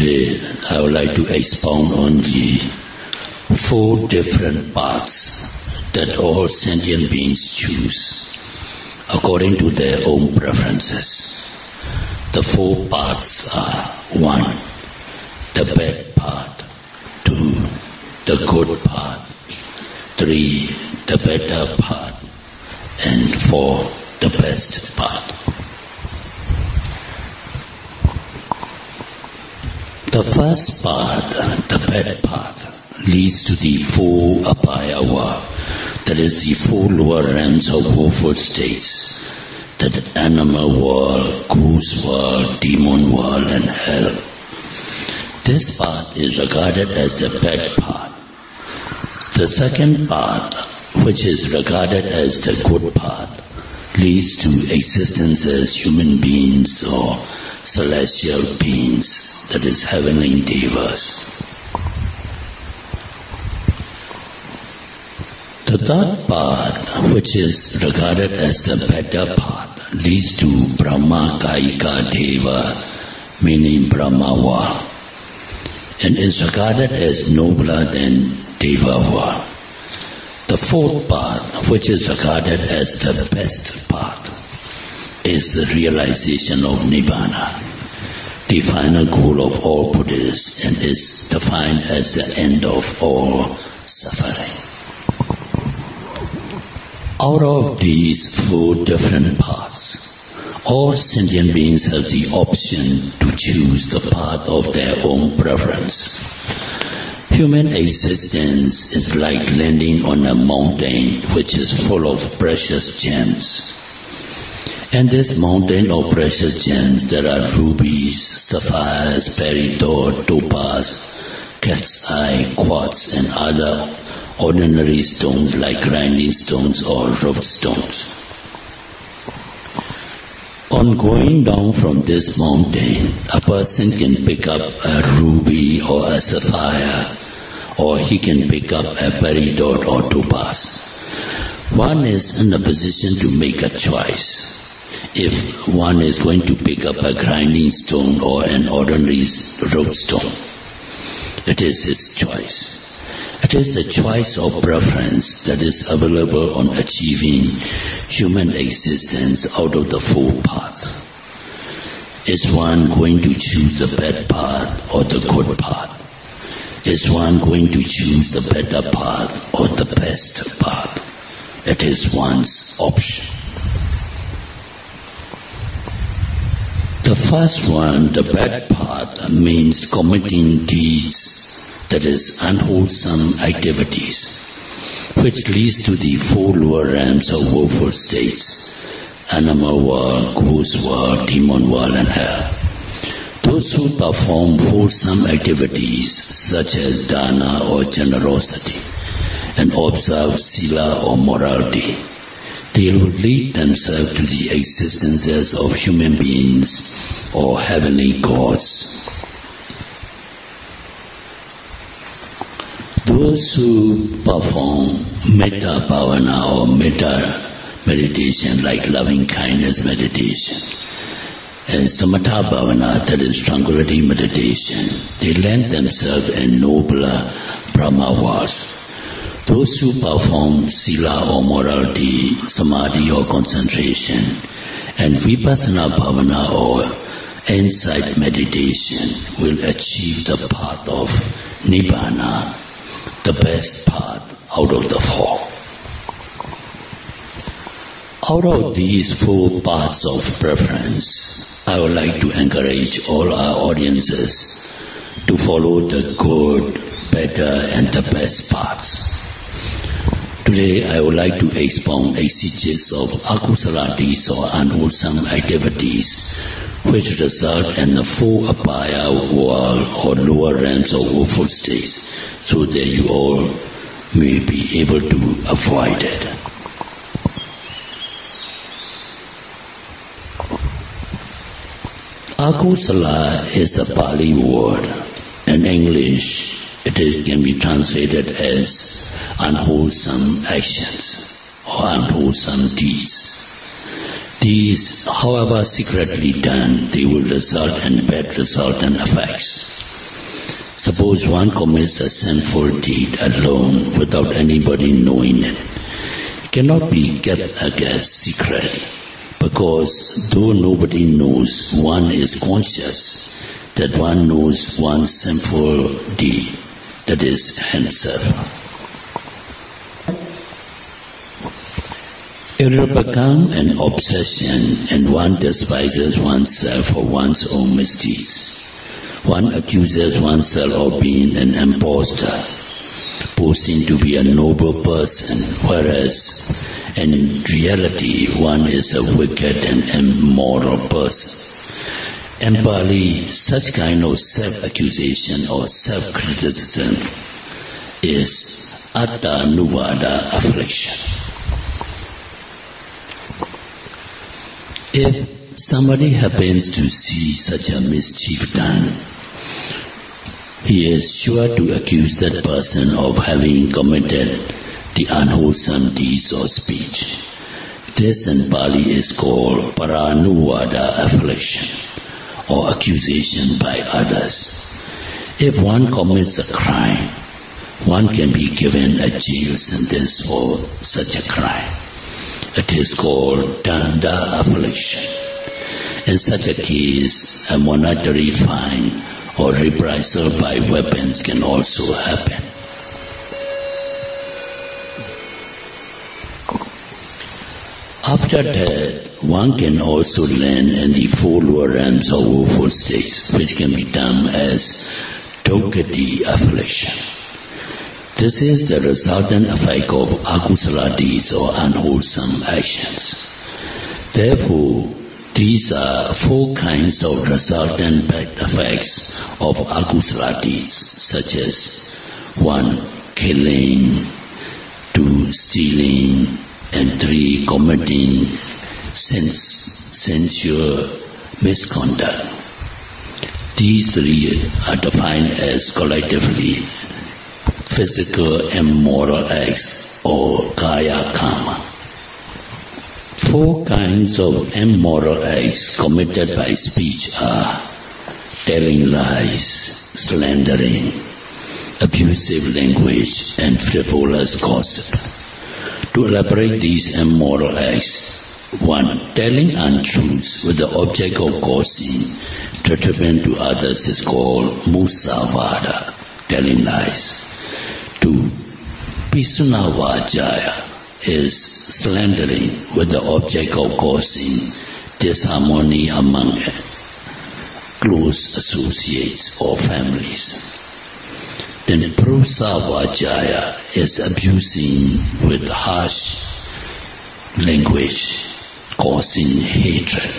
Today, I would like to expound on the 4 different paths that all sentient beings choose according to their own preferences. The 4 paths are: 1. The bad path. 2. The good path. 3. The better path. And 4. The best path. The first path, the bad path, leads to the 4 apaya world, that is the 4 lower realms of woeful states, the animal world, goose world, demon world, and hell. This path is regarded as the bad path. The second path, which is regarded as the good path, leads to existence as human beings or celestial beings, that is heavenly devas. The third path, which is regarded as the better path, leads to Brahma Kayika Deva, meaning Brahma world, and is regarded as nobler than Deva world. The fourth path, which is regarded as the best path, is the realization of Nibbana, the final goal of all Buddhists, and is defined as the end of all suffering. Out of these 4 different paths, all sentient beings have the option to choose the path of their own preference. Human existence is like landing on a mountain which is full of precious gems. And this mountain of precious gems, there are rubies, sapphires, peridot, topaz, cat's eye, quartz, and other ordinary stones like grinding stones or rough stones. On going down from this mountain, a person can pick up a ruby or a sapphire, or he can pick up a peridot or topaz. One is in a position to make a choice. If one is going to pick up a grinding stone or an ordinary rough stone, it is his choice. It is a choice of preference that is available on achieving human existence out of the 4 paths. Is one going to choose the bad path or the good path? Is one going to choose the better path or the best path? It is one's option. The first one, the bad path, means committing deeds, that is unwholesome activities, which leads to the 4 lower realms of woeful states: animal world, goose world, demon world, and hell. Those who perform wholesome activities such as dana or generosity and observe sila or morality, they will lead themselves to the existences of human beings or heavenly gods. Those who perform metta bhavana or metta meditation, like loving kindness meditation, and samatha bhavana, that is tranquility meditation, they land themselves in nobler Brahma worlds. Those who perform sila or morality, samadhi or concentration, and vipassana bhavana or insight meditation will achieve the path of Nibbana, the best path out of the 4. Out of these 4 paths of preference, I would like to encourage all our audiences to follow the good, better, and the best paths. Today I would like to expound exegesis of akusala deeds or unwholesome activities which result in the 4 apaya world or lower realms of woeful states, so that you all may be able to avoid it. Akusala is a Pali word. In English, it can be translated as unwholesome actions or unwholesome deeds. These, however secretly done, they will result in bad resultant effects. Suppose one commits a sinful deed alone without anybody knowing it. It cannot be kept as secret, because though nobody knows, one is conscious that one knows one's sinful deed, that is himself. It will become an obsession, and one despises oneself for one's own misdeeds. One accuses oneself of being an impostor, posing to be a noble person, whereas in reality one is a wicked and immoral person. In Pali, such kind of self-accusation or self-criticism is atta-nuvada affliction. If somebody happens to see such a mischief done, he is sure to accuse that person of having committed the unwholesome deeds or speech. This in Pali is called paranuvada affliction, or accusation by others. If one commits a crime, one can be given a jail sentence for such a crime. It is called danda affliction. In such a case, a monetary fine or reprisal by weapons can also happen. After death, one can also land in the four lower realms or woeful states, which can be termed as dogati affliction. This is the resultant effect of akusala deeds or unwholesome actions. Therefore, these are four kinds of resultant bad effects of akusala deeds, such as 1. Killing, 2. Stealing, and 3. Committing sensual misconduct. These three are defined as collectively physical immoral acts or kaya karma. Four kinds of immoral acts committed by speech are telling lies, slandering, abusive language, and frivolous gossip. To elaborate these immoral acts, 1. Telling untruths with the object of causing detriment to others is called musavada, telling lies. 2. Pisuna vajaya is slandering with the object of causing disharmony among close associates or families. Then prusa vajaya is abusing with harsh language, causing hatred.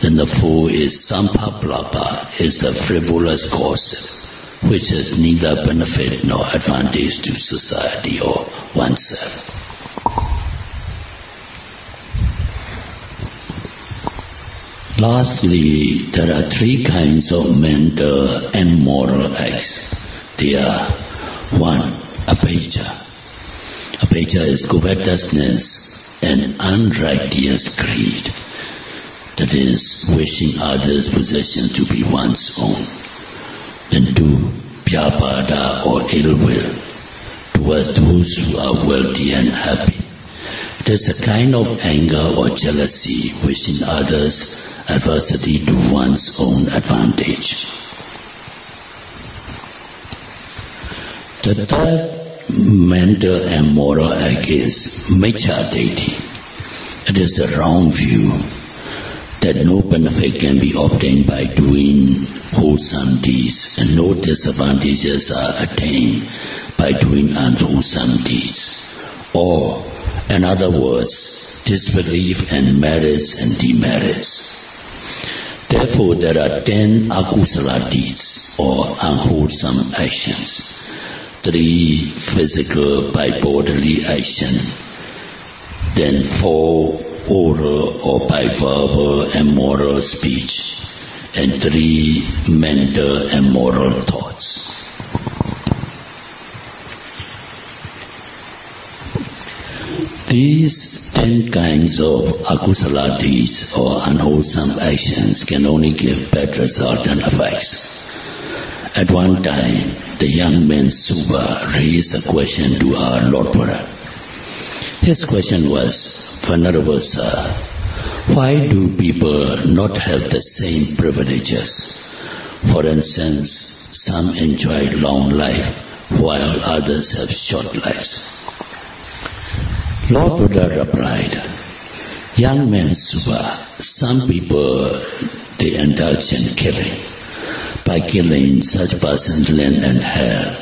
Then the 4 is sampaplapa, is a frivolous gossip, which has neither benefit nor advantage to society or oneself. Lastly, there are 3 kinds of mental and moral acts. They are 1. Apecha. Apecha is covetousness and unrighteous greed, that is, wishing others' possession to be one's own. Then 2. Vyapada or ill will, towards those who are wealthy and happy. It is a kind of anger or jealousy, wishing others' adversity to one's own advantage. The third mental and moral act is miccha deity. It is a wrong view that no benefit can be obtained by doing wholesome deeds, and no disadvantages are attained by doing unwholesome deeds. Or, in other words, disbelief in merits and demerits. Therefore, there are 10 akusala deeds or unwholesome actions. 3 physical by bodily action, then 4 oral or by verbal and moral speech, and 3 mental and moral thoughts. These 10 kinds of akusala deeds or unwholesome actions can only give bad resultant effects. At one time, the young man Suba raised a question to our Lord Buddha. His question was, Venerable Sir, why do people not have the same privileges? For instance, some enjoy long life while others have short lives. Lord Buddha replied, Young man Suba, some people, they indulge in killing. By killing, such persons land in hell,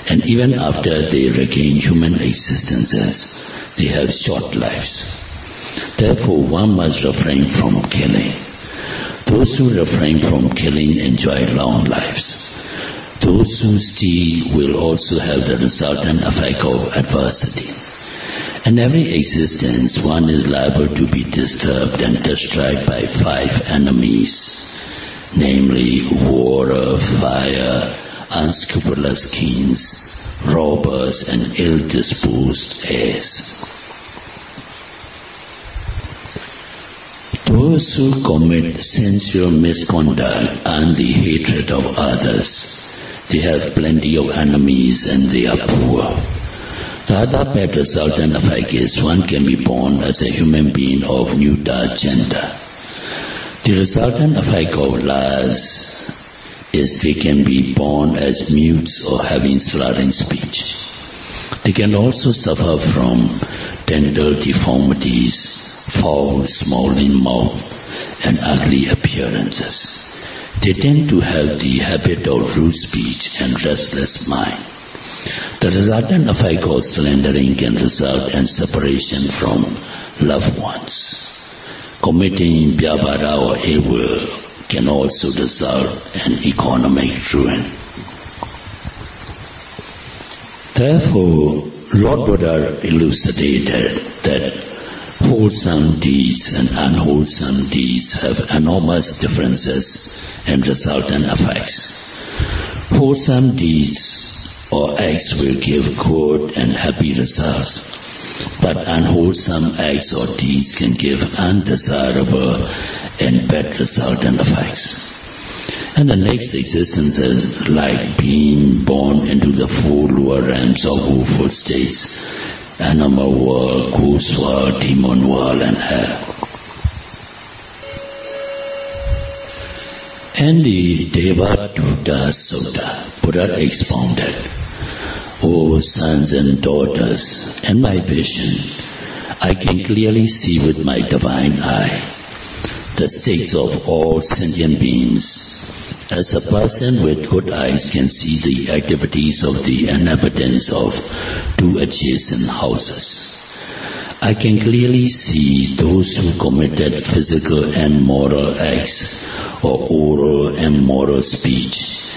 and even after they regain human existences, they have short lives. Therefore, one must refrain from killing. Those who refrain from killing enjoy long lives. Those who steal will also have the resultant effect of adversity. In every existence, one is liable to be disturbed and destroyed by 5 enemies, namely water, fire, unscrupulous kings, robbers, and ill-disposed heirs. Those who commit sensual misconduct and the hatred of others, they have plenty of enemies and they are poor. The other bad resultant effect is one can be born as a human being of neuter gender. The resultant effect of liars is they can be born as mutes or having slurring speech. They can also suffer from dental deformities, foul, smiling mouth, and ugly appearances. They tend to have the habit of rude speech and restless mind. The resultant effect of slandering can result in separation from loved ones. Committing vyavada or ill will can also result in economic ruin. Therefore, Lord Buddha elucidated that wholesome deeds and unwholesome deeds have enormous differences in resultant effects. Wholesome deeds or acts will give good and happy results, but unwholesome acts or deeds can give undesirable and bad resultant effects. And the next existence is like being born into the 4 lower realms of woeful states: animal world, ghost world, demon world, and hell. In the Devadutta Sutta, Buddha expounded, O sons and daughters, in my vision, I can clearly see with my divine eye the states of all sentient beings, as a person with good eyes can see the activities of the inhabitants of 2 adjacent houses. I can clearly see those who committed physical and moral acts, or oral and moral speech,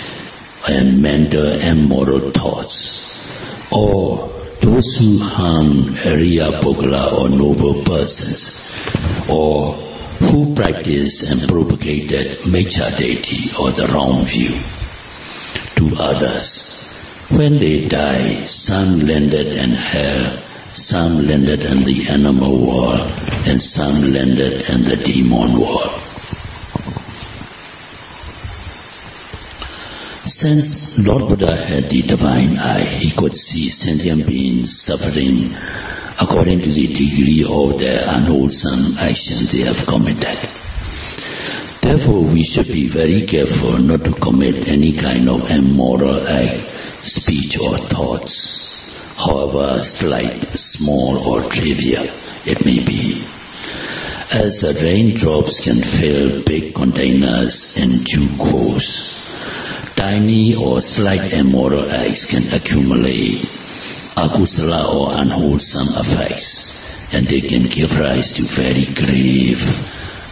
and mental and moral thoughts, or those who harm Ariya Pugala or noble persons, or who practice and propagated Micchadeti or the wrong view to others. When they die, some landed in hell, some landed in the animal world, and some landed in the demon world. Since Lord Buddha had the divine eye, he could see sentient beings suffering according to the degree of their unwholesome actions they have committed. Therefore, we should be very careful not to commit any kind of immoral act, speech or thoughts, however slight, small or trivial it may be. As the raindrops can fill big containers in due course, tiny or slight immoral acts can accumulate akusala or unwholesome effects, and they can give rise to very grave,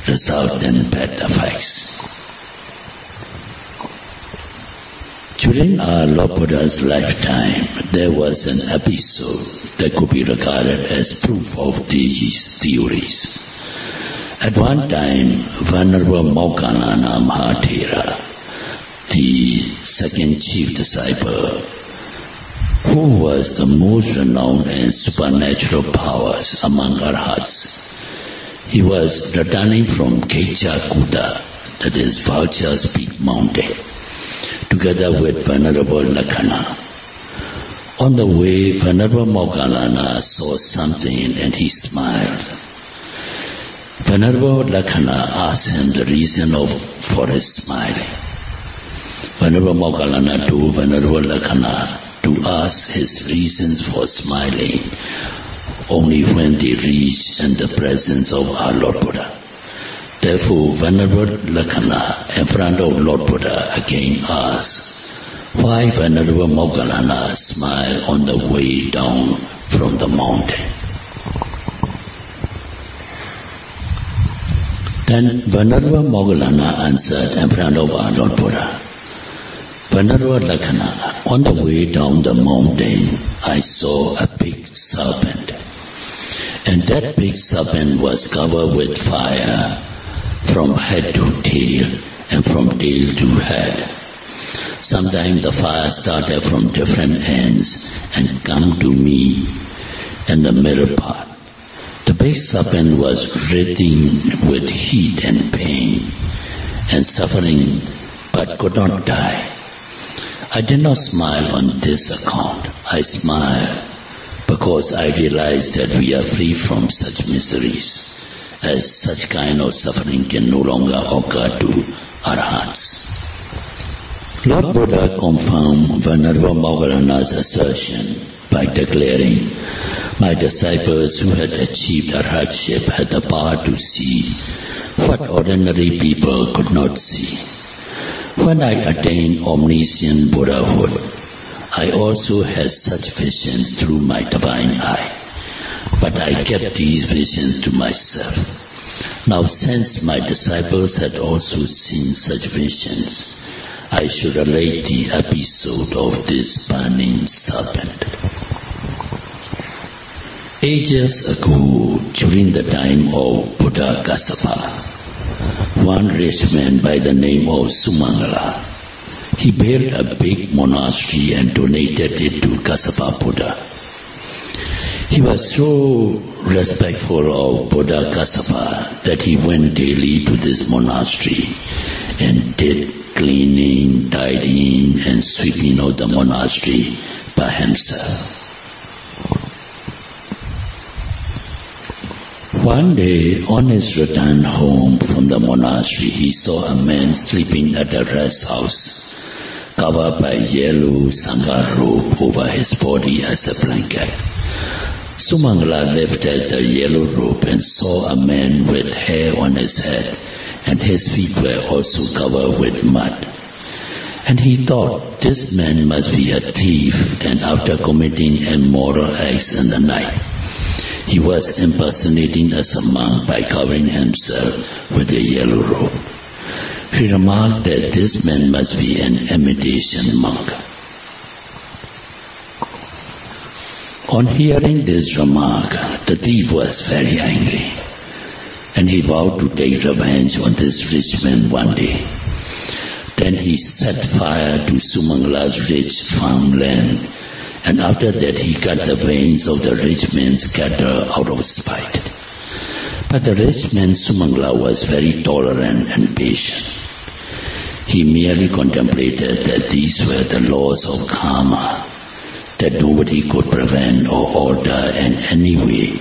resultant bad effects. During our Lord Buddha's lifetime, there was an episode that could be regarded as proof of these theories. At one time, Venerable Moggallana Mahathera, the second chief disciple, who was the most renowned in supernatural powers among arhats, he was returning from Kedah, that is Vulture's Peak Mountain, together with Venerable Lakhana. On the way, Venerable Moggallana saw something and he smiled. Venerable Lakhana asked him the reason for his smiling. Venerable Moggallana told Venerable Lakhana to ask his reasons for smiling only when they reach in the presence of our Lord Buddha. Therefore, Venerable Lakhana in front of Lord Buddha again asked why Venerable Moggallana smiled on the way down from the mountain. Then Venerable Moggallana answered in front of our Lord Buddha, Venerable Lakhana, on the way down the mountain, I saw a big serpent. And that big serpent was covered with fire from head to tail and from tail to head. Sometimes the fire started from different ends and come to me in the middle part. The big serpent was writhing with heat and pain and suffering, but could not die. I did not smile on this account. I smiled because I realized that we are free from such miseries, as such kind of suffering can no longer occur to arhats. Lord Buddha confirmed Venerable Moggallana's assertion by declaring, my disciples who had achieved arhatship had the power to see what ordinary people could not see. When I attained omniscient Buddhahood, I also had such visions through my divine eye, but I kept these visions to myself. Now, since my disciples had also seen such visions, I should relate the episode of this burning serpent. Ages ago, during the time of Buddha Kassapa, one rich man by the name of Sumangala, he built a big monastery and donated it to Kassapa Buddha. He was so respectful of Buddha Kassapa that he went daily to this monastery and did cleaning, tidying and sweeping of the monastery by himself. One day, on his return home from the monastery, he saw a man sleeping at a rest house, covered by yellow sangha robe over his body as a blanket. Sumangala lifted the yellow robe and saw a man with hair on his head, and his feet were also covered with mud. And he thought, this man must be a thief, and after committing immoral acts in the night, he was impersonating as a monk by covering himself with a yellow robe. He remarked that this man must be an imitation monk. On hearing this remark, the thief was very angry, and he vowed to take revenge on this rich man one day. Then he set fire to Sumangala's rich farmland, and after that he cut the veins of the rich man's cattle out of spite. But the rich man Sumangala was very tolerant and patient. He merely contemplated that these were the laws of karma, that nobody could prevent or alter in any way.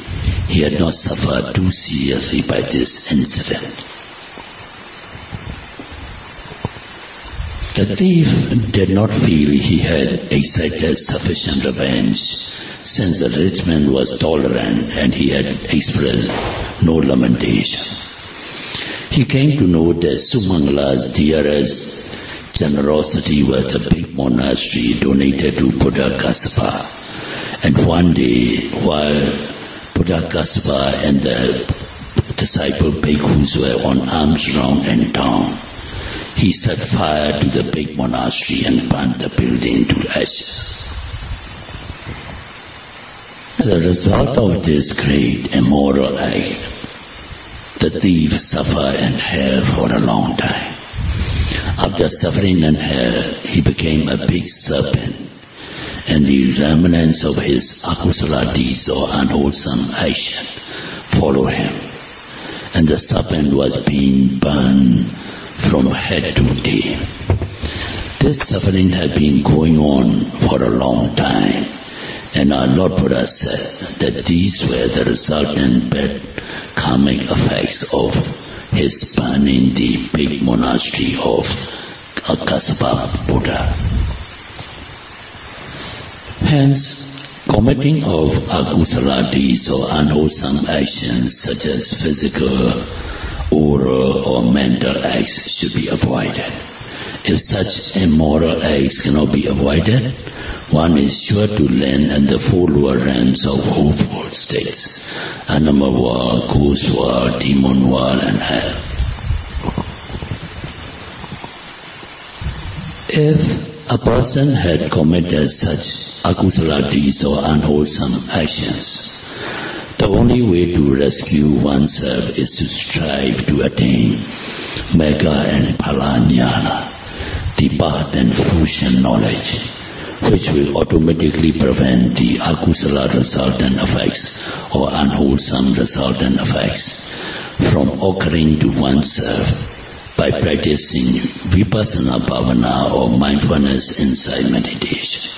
He had not suffered too seriously by this incident. The thief did not feel he had exacted sufficient revenge, since the rich man was tolerant and he had expressed no lamentation. He came to know that Sumangala's dearest generosity was the big monastery donated to Buddha Kassapa. And one day, while Buddha Kassapa and the disciple bhikkhus were on alms round in town, he set fire to the big monastery and burnt the building to ashes. As a result of this great immoral act, the thief suffered in hell for a long time. After suffering in hell, he became a big serpent, and the remnants of his akusala deeds or unwholesome action followed him, and the serpent was being burned from head to tail. This suffering had been going on for a long time, and our Lord Buddha said that these were the resultant bad karmic effects of his burning the big monastery of Kassapa Buddha. Hence, committing of akusala deeds or unwholesome actions such as physical, oral or mental acts should be avoided. If such immoral acts cannot be avoided, one is sure to land in the four lower realms of woeful states: animal world, ghost world, demon world and hell. If a person had committed such akusala deeds or unwholesome actions, the only way to rescue oneself is to strive to attain Megha and Phalanyana, the path and fruition knowledge, which will automatically prevent the akusala resultant effects or unwholesome resultant effects from occurring to oneself by practicing vipassana bhavana or mindfulness insight meditation.